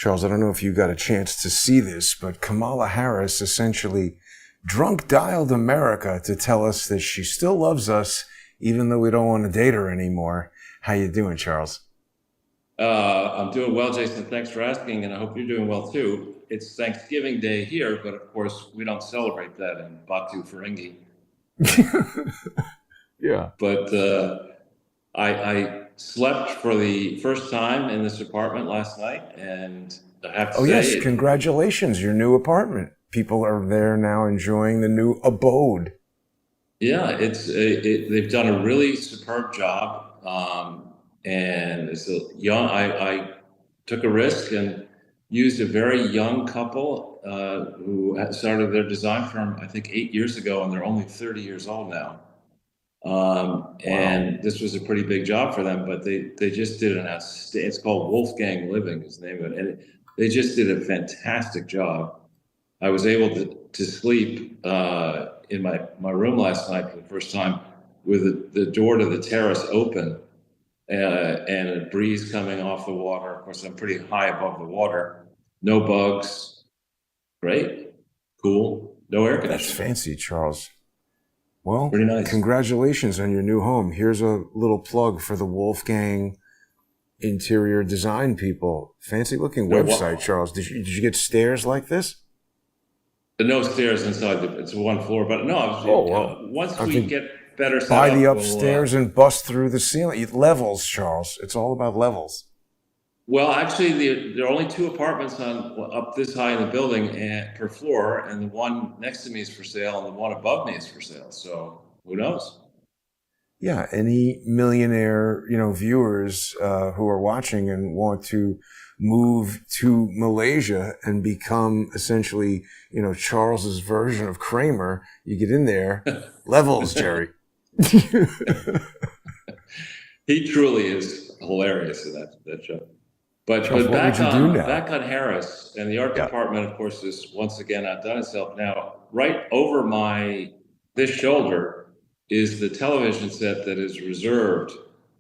Charles, I don't know if you got a chance to see this, but Kamala Harris essentially drunk dialed America to tell us that she still loves us, even though we don't want to date her anymore. How you doing, Charles? I'm doing well, Jason. Thanks for asking, and I hope you're doing well too. It's Thanksgiving Day here, but of course we don't celebrate that in Batu, Ferengi. Yeah. But I slept for the first time in this apartment last night, and I have to Oh, say, yes. Congratulations, your new apartment. People are there now enjoying the new abode. yeah, they've done a really superb job, and it's a young. I took a risk and used a very young couple who had started their design firm, I think, 8 years ago, and they're only 30 years old now. Wow. And this was a pretty big job for them, but they just did an outstanding. It's called Wolfgang Living, is the name of it, and they just did a fantastic job. I was able to sleep in my room last night for the first time with the door to the terrace open and a breeze coming off the water. Of course, I'm pretty high above the water. No bugs. Great. Cool. No air That's conditioning. fancy, Charles. Well, Pretty nice. congratulations on your new home. Here's a little plug for the Wolfgang interior design people. Fancy looking website, Charles. Did you get stairs like this? No stairs inside. It's one floor, but no. Once we get better set buy up, the upstairs and bust through the ceiling. Levels, Charles. It's all about levels. Well, actually, there are only two apartments up this high in the building and per floor, and the one next to me is for sale, and the one above me is for sale. So who knows? Yeah, any millionaire, viewers who are watching and want to move to Malaysia and become essentially, Charles's version of Kramer, you get in there, levels, Jerry. He truly is hilarious in that show. But Charles, back on Harris, and the art department, of course, is once again outdone itself. Now, right over this shoulder is the television set that is reserved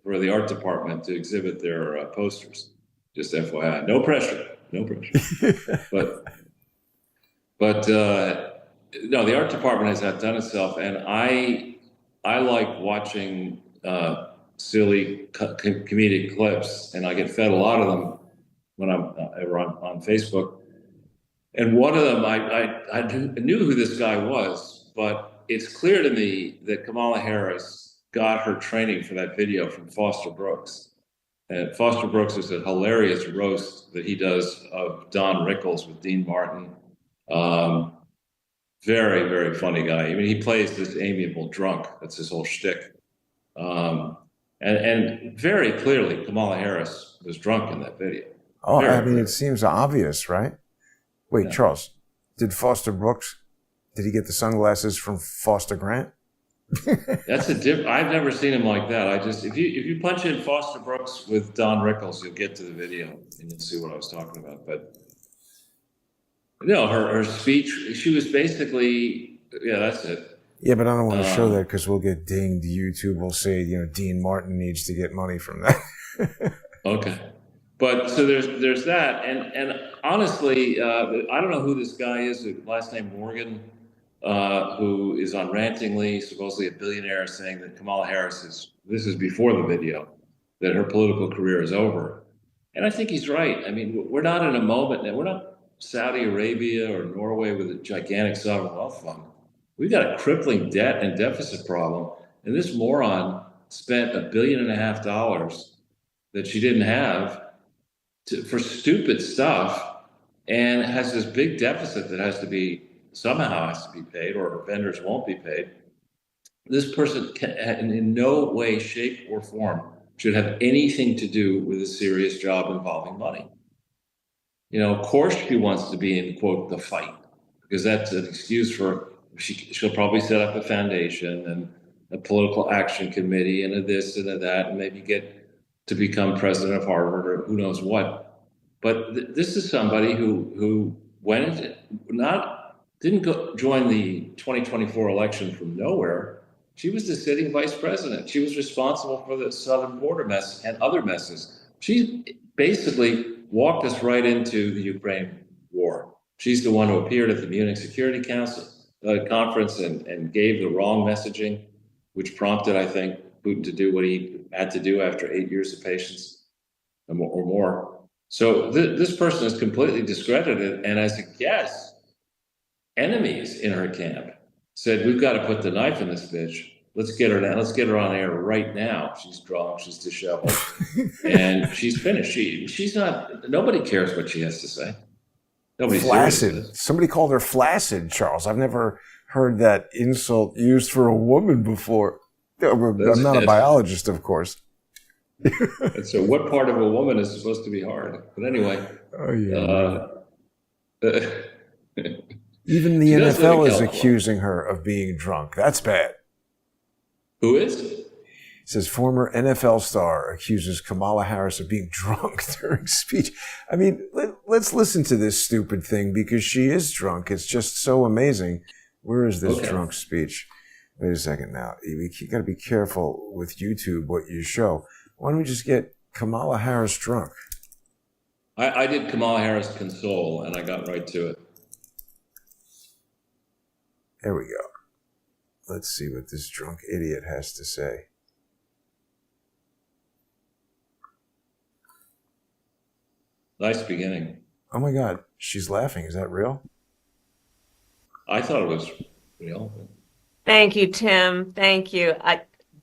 for the art department to exhibit their posters. Just FYI, no pressure. but no, the art department has outdone itself, and I like watching silly comedic clips, and I get fed a lot of them when I'm on Facebook. And one of them, I knew who this guy was, but it's clear to me that Kamala Harris got her training for that video from Foster Brooks. And Foster Brooks is a hilarious roast that he does of Don Rickles with Dean Martin. Very, very funny guy. I mean, he plays this amiable drunk. That's his whole shtick. And very clearly, Kamala Harris was drunk in that video. Oh, it seems obvious, right? Wait, yeah. Charles, did he get the sunglasses from Foster Grant? That's I've never seen him like that. If you punch in Foster Brooks with Don Rickles, you'll get to the video and you'll see what I was talking about. But her speech, she was basically, that's it. Yeah, but I don't want to show that because we'll get dinged. YouTube will say, Dean Martin needs to get money from that. Okay. But so there's that. And honestly, I don't know who this guy is, last name Morgan, who is on Rantingly, supposedly a billionaire, saying that Kamala Harris this is before the video, that her political career is over. And I think he's right. I mean, we're not in a moment now. We're not Saudi Arabia or Norway with a gigantic sovereign wealth fund. We've got a crippling debt and deficit problem. And this moron spent $1.5 billion that she didn't have for stupid stuff, and has this big deficit that somehow has to be paid, or vendors won't be paid. This person in no way, shape, or form should have anything to do with a serious job involving money. Of course she wants to be in, quote, the fight, because that's an excuse for, she'll probably set up a foundation and a political action committee and a this and a that, and maybe get to become president of Harvard or who knows what. But this is somebody who didn't join the 2024 election from nowhere. She was the sitting vice president. She was responsible for the southern border mess and other messes. She basically walked us right into the Ukraine war. She's the one who appeared at the Munich Security Council conference and gave the wrong messaging, which prompted, I think, Putin to do what he had to do after 8 years of patience or more. So this person is completely discredited, and as a guess, enemies in her camp said, "We've got to put the knife in this bitch. Let's get her down. Let's get her on air right now. She's drunk. She's disheveled, and she's finished. She's not. Nobody cares what she has to say. Nobody. Flaccid. Somebody called her flaccid, Charles. I've never heard that insult used for a woman before. I'm not a biologist, of course. And so, what part of a woman is supposed to be hard? But anyway. Even the NFL is accusing her of being drunk. That's bad. Who is? It says former NFL star accuses Kamala Harris of being drunk during speech. I mean, let's listen to this stupid thing because she is drunk. It's just so amazing. Where is this drunk speech? Wait a second now. You got to be careful with YouTube what you show. Why don't we just get Kamala Harris drunk? I did Kamala Harris console, and I got right to it. There we go. Let's see what this drunk idiot has to say. Nice beginning. Oh my God, she's laughing. Is that real? I thought it was real. Thank you, Tim. Thank you.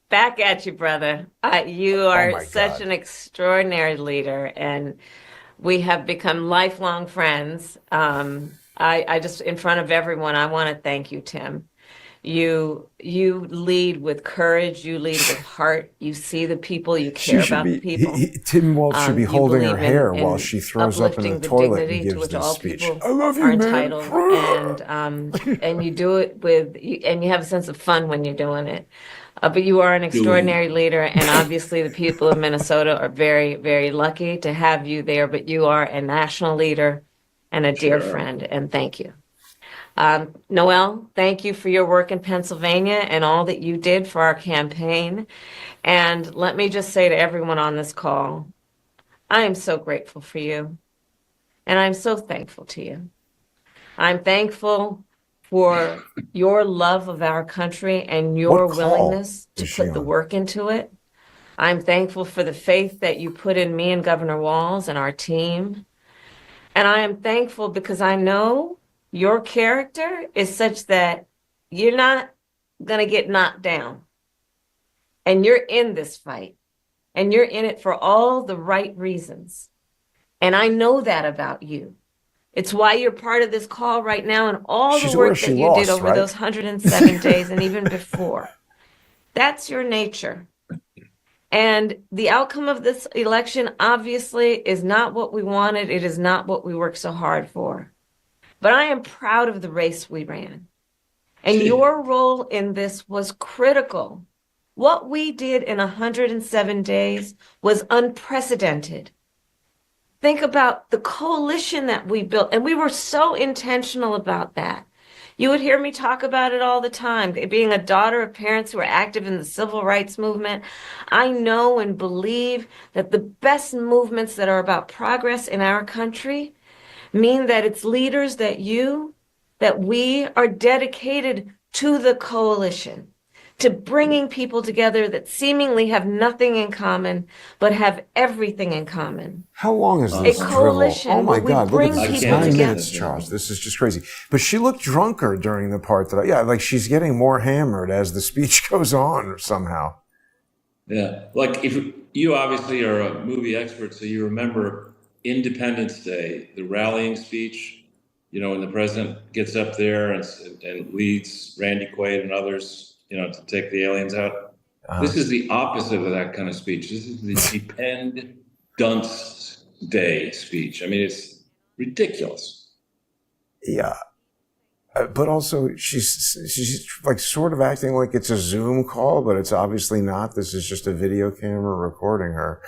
Back at you, brother. You are such an extraordinary leader, and we have become lifelong friends. I just, in front of everyone, I want to thank you, Tim. You lead with courage. You lead with heart. You see the people. You care about the people. Tim Walsh should be holding her hair while she throws up in the toilet and gives this speech. I love you, man. And you do it and you have a sense of fun when you're doing it. But you are an extraordinary leader, and obviously the people of Minnesota are very, very lucky to have you there. But you are a national leader and a dear friend, and thank you. Noel, thank you for your work in Pennsylvania and all that you did for our campaign. And let me just say to everyone on this call, I am so grateful for you, and I'm so thankful to you. I'm thankful for your love of our country and your willingness to put the work into it. I'm thankful for the faith that you put in me and Governor Walz and our team. And I am thankful because I know your character is such that you're not going to get knocked down. And you're in this fight. And you're in it for all the right reasons. And I know that about you. It's why you're part of this call right now and all the work that you did over those 107 days and even before. That's your nature. And the outcome of this election obviously is not what we wanted. It is not what we worked so hard for. But I am proud of the race we ran. And your role in this was critical. What we did in 107 days was unprecedented. Think about the coalition that we built, and we were so intentional about that. You would hear me talk about it all the time. Being a daughter of parents who were active in the civil rights movement, I know and believe that the best movements that are about progress in our country mean that it's leaders that we are dedicated to the coalition, to bringing people together that seemingly have nothing in common, but have everything in common. How long is this coalition? Oh my God, look at this. 9 minutes, Charles. This is just crazy. But she looked drunker during the part that like she's getting more hammered as the speech goes on somehow. Yeah, like if you obviously are a movie expert, so you remember Independence Day, the rallying speech, when the president gets up there and leads Randy Quaid and others, to take the aliens out. This is the opposite of that kind of speech. This is the Independence Day speech. I mean, it's ridiculous. Yeah. But also, she's like sort of acting like it's a Zoom call, but it's obviously not. This is just a video camera recording her.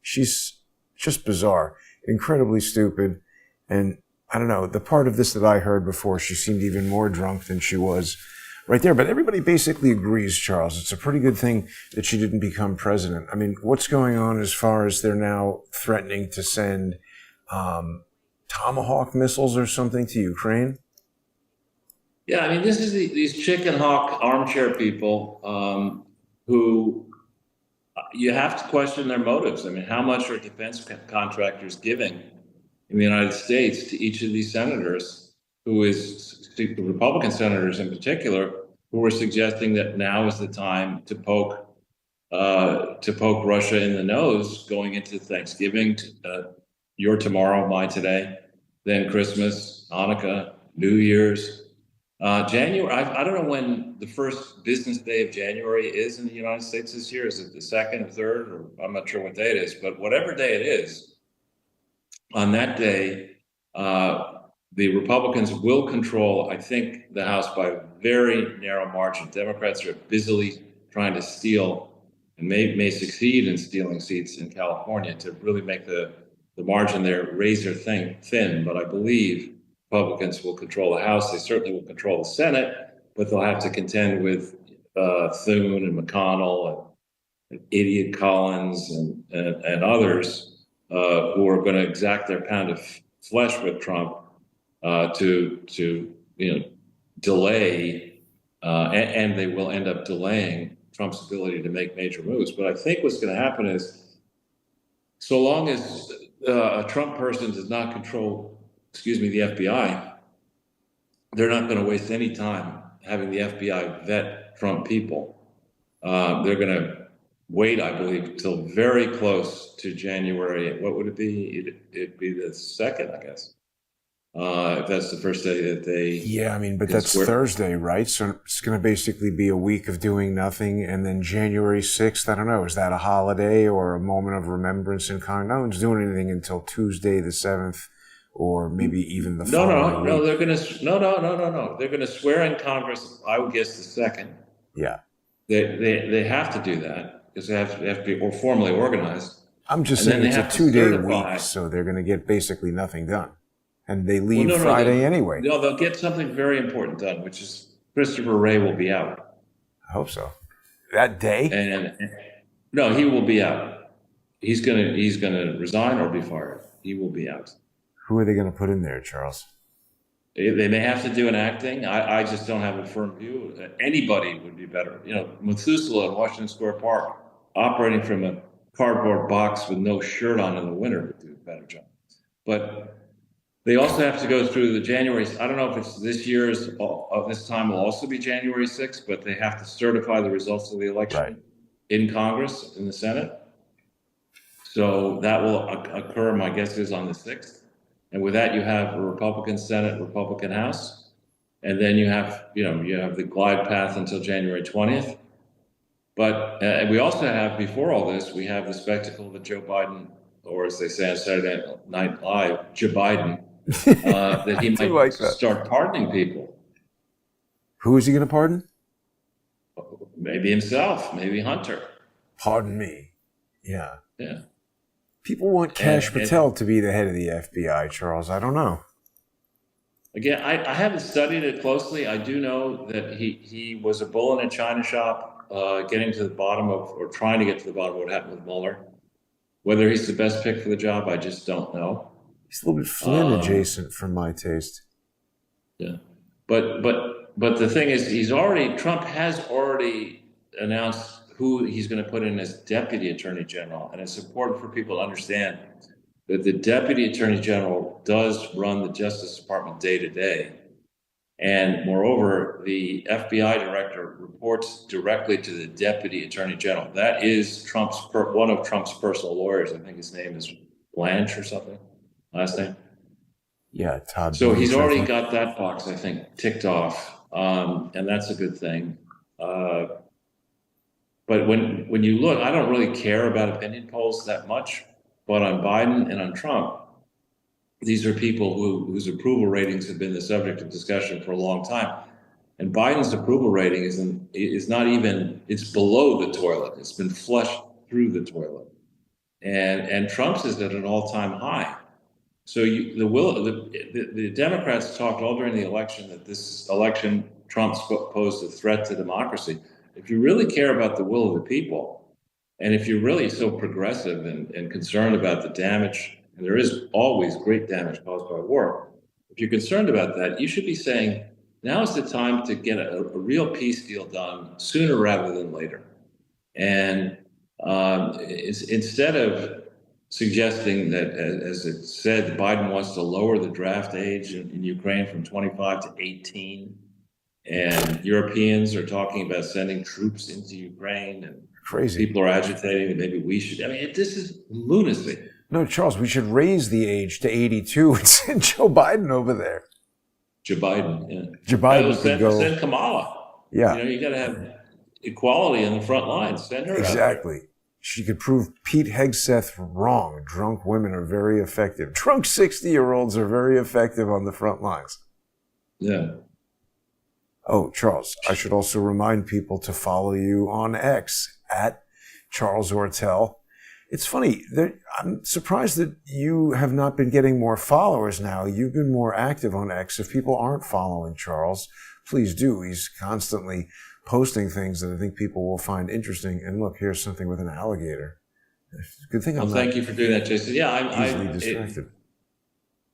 She's just bizarre, incredibly stupid. And I don't know, the part of this that I heard before, she seemed even more drunk than she was right there. But everybody basically agrees, Charles. It's a pretty good thing that she didn't become president. I mean, what's going on as far as they're now threatening to send Tomahawk missiles or something to Ukraine. Yeah, I mean, this is these chicken hawk armchair people who you have to question their motives. I mean, how much are defense contractors giving in the United States to each of these senators, the Republican senators in particular, who are suggesting that now is the time to poke Russia in the nose going into Thanksgiving, your tomorrow, my today, then Christmas, Hanukkah, New Year's. January, I don't know when the first business day of January is in the United States this year. Is it the second or third, or I'm not sure what day it is, but whatever day it is, on that day, the Republicans will control, I think, the House by a very narrow margin. Democrats are busily trying to steal and may succeed in stealing seats in California to really make the margin there razor thin. But I believe Republicans will control the House. They certainly will control the Senate, but they'll have to contend with Thune and McConnell and idiot Collins and others who are going to exact their pound of flesh with Trump to delay, and they will end up delaying Trump's ability to make major moves. But I think what's going to happen is, so long as a Trump person does not control, the FBI, they're not going to waste any time having the FBI vet Trump people. They're going to wait, I believe, till very close to January. What would it be? It'd be the 2nd, I guess. If that's the first day that they... Yeah, I mean, but that's Thursday, right? So it's going to basically be a week of doing nothing, and then January 6th, I don't know, is that a holiday or a moment of remembrance in Congress? No one's doing anything until Tuesday the 7th, or maybe even the following week. No, they're going to... No. They're going to swear in Congress, I would guess, the 2nd. Yeah. They have to do that, because they have to be formally organized. I'm just saying it's a 2-day week, so they're going to get basically nothing done. And they leave Friday anyway. No, they'll get something very important done, which is Christopher Wray will be out. I hope so. That day? And no, he will be out. He's gonna resign or be fired. He will be out. Who are they going to put in there, Charles? They may have to do an acting. I just don't have a firm view. Anybody would be better. Methuselah in Washington Square Park, operating from a cardboard box with no shirt on in the winter, would do a better job. But they also have to go through the January. I don't know if it's this year's of this time will also be January 6th, but they have to certify the results of the election in Congress, in the Senate. So that will occur, my guess is, on the 6th. And with that, you have a Republican Senate, Republican House, and then you have the glide path until January 20th. But we also have, before all this, we have the spectacle that Joe Biden, or as they say on Saturday Night Live, Joe Biden, that he might start pardoning people. Who is he going to pardon? Maybe himself, maybe Hunter. Pardon me. Yeah. Yeah. People want Kash Patel to be the head of the FBI, Charles. I don't know. Again, I haven't studied it closely. I do know that he was a bull in a china shop, getting to the bottom of, or trying to get to the bottom of what happened with Mueller. Whether he's the best pick for the job, I just don't know. He's a little bit Flynn adjacent for my taste. Yeah. But the thing is, Trump has already announced who he's going to put in as deputy attorney general. And it's important for people to understand that the deputy attorney general does run the Justice Department day to day. And moreover, the FBI director reports directly to the deputy attorney general. That is one of Trump's personal lawyers. I think his name is Blanche or something, last name. Yeah, Todd. So he's already got that box, I think, ticked off. And that's a good thing. But when you look, I don't really care about opinion polls that much, but on Biden and on Trump, these are people whose approval ratings have been the subject of discussion for a long time. And Biden's approval rating is not even, it's below the toilet. It's been flushed through the toilet. And Trump's is at an all-time high. So the Democrats talked all during the election that this election, Trump posed a threat to democracy. If you really care about the will of the people, and if you're really so progressive and concerned about the damage and there is always great damage caused by war, if you're concerned about that, you should be saying, now is the time to get a real peace deal done sooner rather than later. And instead of suggesting that, as it said, Biden wants to lower the draft age in Ukraine from 25 to 18, and Europeans are talking about sending troops into Ukraine, and Crazy. people are agitating that maybe we should. I mean, this is lunacy. No, Charles, we should raise the age to 82 and send Joe Biden over there. Joe Biden, yeah. Joe Biden could go. Send Kamala. Yeah. You got to have equality in the front lines. Send her exactly. out there. She could prove Pete Hegseth wrong. Drunk women are very effective. Drunk 60-year-olds are very effective on the front lines. Yeah. Oh, Charles, I should also remind people to follow you on X at Charles Ortel. It's funny, I'm surprised that you have not been getting more followers now. You've been more active on X. If people aren't following Charles, please do. He's constantly posting things that I think people will find interesting. And look, here's something with an alligator. Good thing I'm thank you for doing that, Jason. Yeah, I'm easily distracted.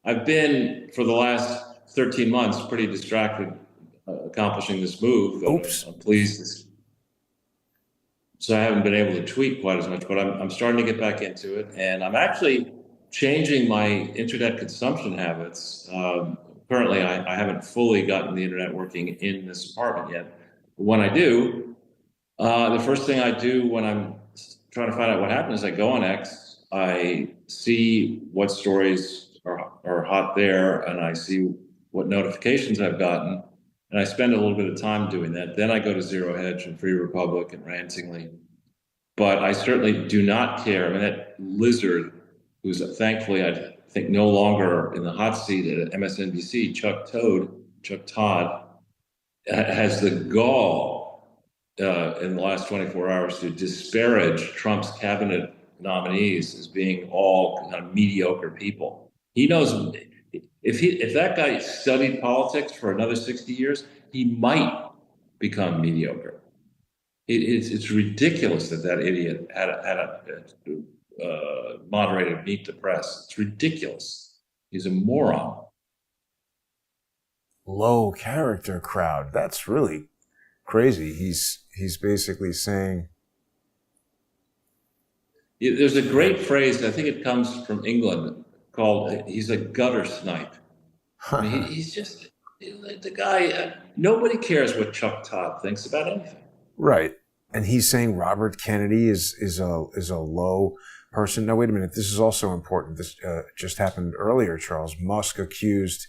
I've been, for the last 13 months, pretty distracted accomplishing this move. Oops. I'm pleased. So I haven't been able to tweet quite as much, but I'm starting to get back into it. And I'm actually changing my internet consumption habits. Currently, I haven't fully gotten the internet working in this apartment yet. But when I do, the first thing I do when I'm trying to find out what happened is I go on X, I see what stories are hot there, and I see what notifications I've gotten. And I spend a little bit of time doing that. Then I go to Zero Hedge and Free Republic and Rantingly. But I certainly do not care. I mean, that lizard, who's thankfully, I think, no longer in the hot seat at MSNBC, Chuck Todd, has the gall in the last 24 hours to disparage Trump's cabinet nominees as being all kind of mediocre people. He knows if that guy studied politics for another 60 years, he might become mediocre. It's ridiculous that idiot had a moderated Meet the Press. It's ridiculous. He's a moron. Low character crowd. That's really crazy. He's basically saying. There's a great phrase, I think it comes from England, called he's a gutter snipe. I mean, he's just the guy. Nobody cares what Chuck Todd thinks about anything. Right, and he's saying Robert Kennedy is a low person. No, wait a minute. This is also important. This just happened earlier. Charles Musk accused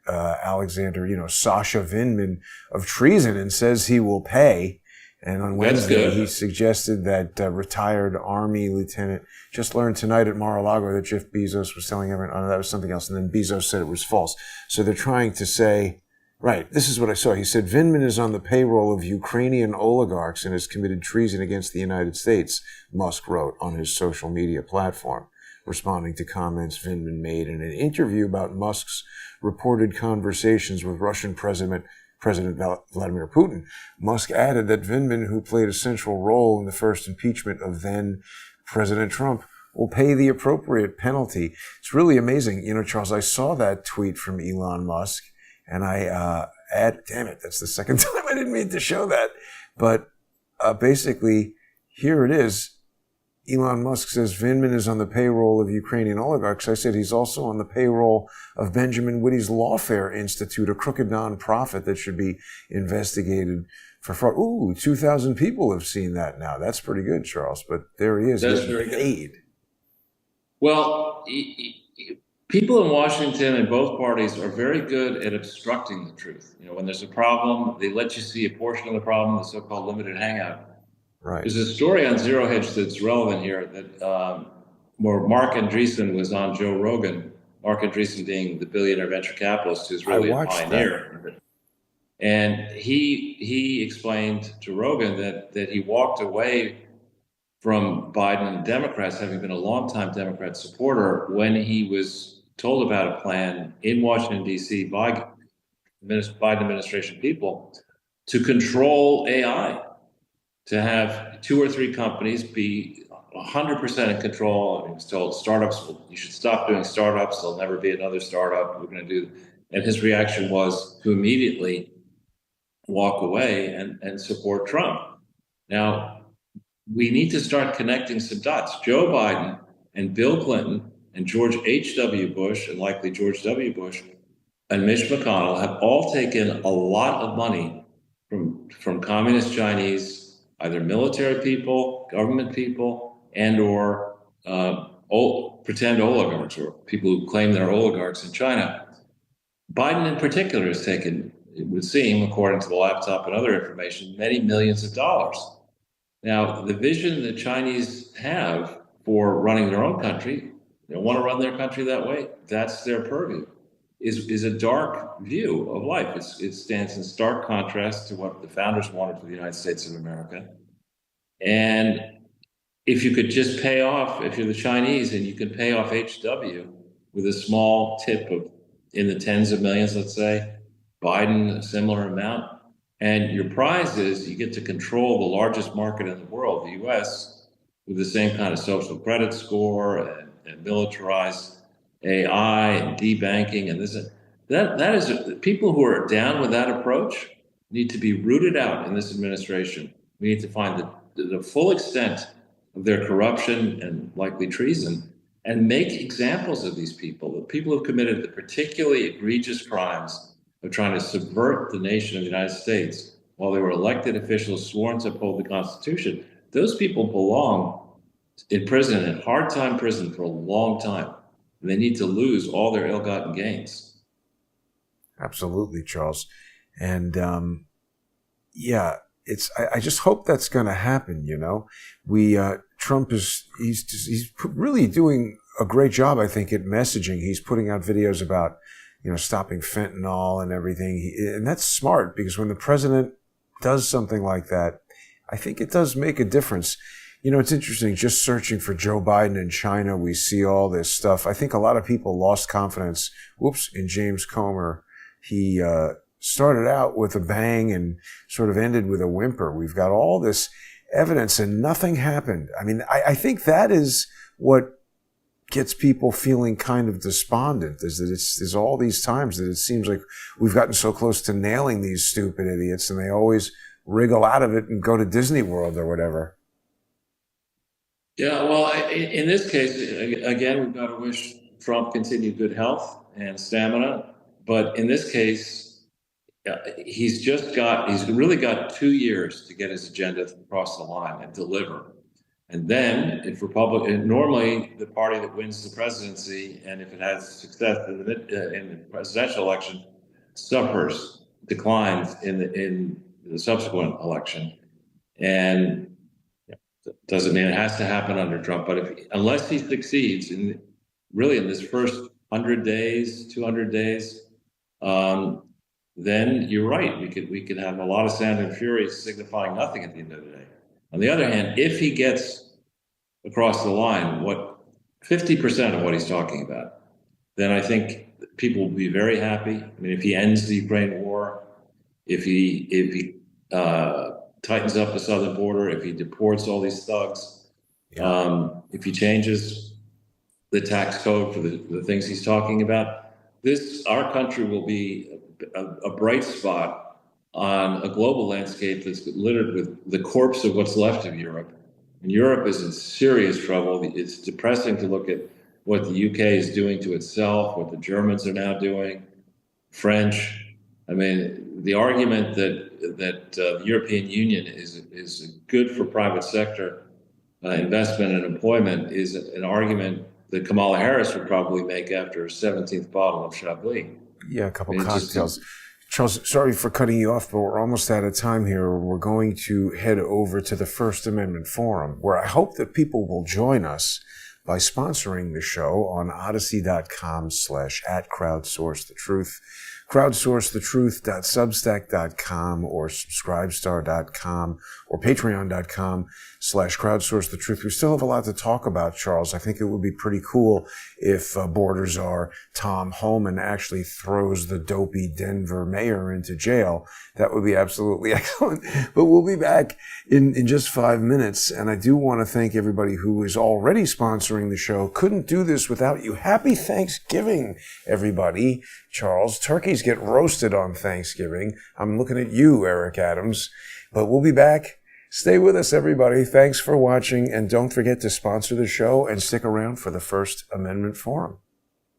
Alexander, Sasha Vindman of treason and says he will pay. And on Wednesday, he suggested that retired Army lieutenant just learned tonight at Mar-a-Lago that Jeff Bezos was selling everything. Oh, that was something else. And then Bezos said it was false. So they're trying to say, right, this is what I saw. He said, Vindman is on the payroll of Ukrainian oligarchs and has committed treason against the United States, Musk wrote on his social media platform, responding to comments Vindman made in an interview about Musk's reported conversations with Russian President Vladimir Putin. Musk added that Vindman, who played a central role in the first impeachment of then President Trump, will pay the appropriate penalty. It's really amazing. Charles, I saw that tweet from Elon Musk, and damn it, that's the second time I didn't mean to show that. But basically, here it is. Elon Musk says Vindman is on the payroll of Ukrainian oligarchs. I said he's also on the payroll of Benjamin Witty's Lawfare Institute, a crooked nonprofit that should be investigated for fraud. Ooh, 2,000 people have seen that now. That's pretty good, Charles. But there he is. That's getting very paid. Good. Well, people in Washington and both parties are very good at obstructing the truth. When there's a problem, they let you see a portion of the problem, the so-called limited hangout. Right. There's a story on Zero Hedge that's relevant here that where Mark Andreessen was on Joe Rogan. Mark Andreessen being the billionaire venture capitalist who's really a pioneer. That. And he explained to Rogan that he walked away from Biden and Democrats, having been a longtime Democrat supporter, when he was told about a plan in Washington, D.C. by Biden administration people to control AI. To have 2 or 3 companies be 100% in control. He was told you should stop doing startups. There'll never be another startup. We're going to do, and his reaction was to immediately walk away and support Trump. Now, we need to start connecting some dots. Joe Biden and Bill Clinton and George H.W. Bush and likely George W. Bush and Mitch McConnell have all taken a lot of money from communist Chinese, either military people, government people, and or pretend oligarchs or people who claim they're oligarchs in China. Biden in particular has taken, it would seem, according to the laptop and other information, many millions of dollars. Now, the vision the Chinese have for running their own country, they want to run their country that way, that's their purview, is a dark view of life. It stands in stark contrast to what the founders wanted for the United States of America. And if you could just pay off, if you're the Chinese and you can pay off HW with a small tip of in the tens of millions, let's say, Biden a similar amount, and your prize is you get to control the largest market in the world, the US, with the same kind of social credit score and militarized AI and debanking and this. That is, people who are down with that approach need to be rooted out in this administration. We need to find the full extent of their corruption and likely treason and make examples of these people, the people who committed the particularly egregious crimes of trying to subvert the nation of the United States while they were elected officials sworn to uphold the Constitution. Those people belong in prison, in hard time prison for a long time. And they need to lose all their ill-gotten gains. Absolutely, Charles. And yeah, I just hope that's going to happen. You know, Trump he's really doing a great job, I think, at messaging. He's putting out videos about, stopping fentanyl and everything. And that's smart, because when the president does something like that, I think it does make a difference. It's interesting, just searching for Joe Biden in China, we see all this stuff. I think a lot of people lost confidence, in James Comer. He started out with a bang and sort of ended with a whimper. We've got all this evidence and nothing happened. I mean, I think that is what gets people feeling kind of despondent, is that there's all these times that it seems like we've gotten so close to nailing these stupid idiots, and they always wriggle out of it and go to Disney World or whatever. Yeah, well, in this case, again, we've got to wish Trump continued good health and stamina. But in this case, he's really got 2 years to get his agenda across the line and deliver. And then, normally the party that wins the presidency, and if it has success in the presidential election, declines in the subsequent election. And doesn't mean it has to happen under Trump, but unless he succeeds in this first 100 days, 200 days, then you're right. We could have a lot of sand and fury signifying nothing at the end of the day. On the other hand, if he gets across the line 50% of what he's talking about, then I think people will be very happy. I mean, if he ends the Ukraine war, if he tightens up the southern border, if he deports all these thugs, if he changes the tax code for the things he's talking about, our country will be a bright spot on a global landscape that's littered with the corpse of what's left of Europe. And Europe is in serious trouble. It's depressing to look at what the UK is doing to itself, what the Germans are now doing, French. I mean, the argument that the European Union is good for private sector investment and employment is an argument that Kamala Harris would probably make after her 17th bottle of Chablis. Yeah, a couple cocktails. Charles, sorry for cutting you off, but we're almost out of time here. We're going to head over to the First Amendment Forum, where I hope that people will join us by sponsoring the show on odyssey.com/@crowdsource the truth. crowdsourcethetruth.substack.com or subscribestar.com or patreon.com/crowdsourcethetruth. We still have a lot to talk about, Charles. I think it would be pretty cool if Borders Czar Tom Homan actually throws the dopey Denver mayor into jail. That would be absolutely excellent. But we'll be back in just 5 minutes. And I do want to thank everybody who is already sponsoring the show. Couldn't do this without you. Happy Thanksgiving, everybody. Charles, turkeys get roasted on Thanksgiving. I'm looking at you, Eric Adams. But we'll be back. Stay with us, everybody. Thanks for watching. And don't forget to sponsor the show and stick around for the First Amendment Forum.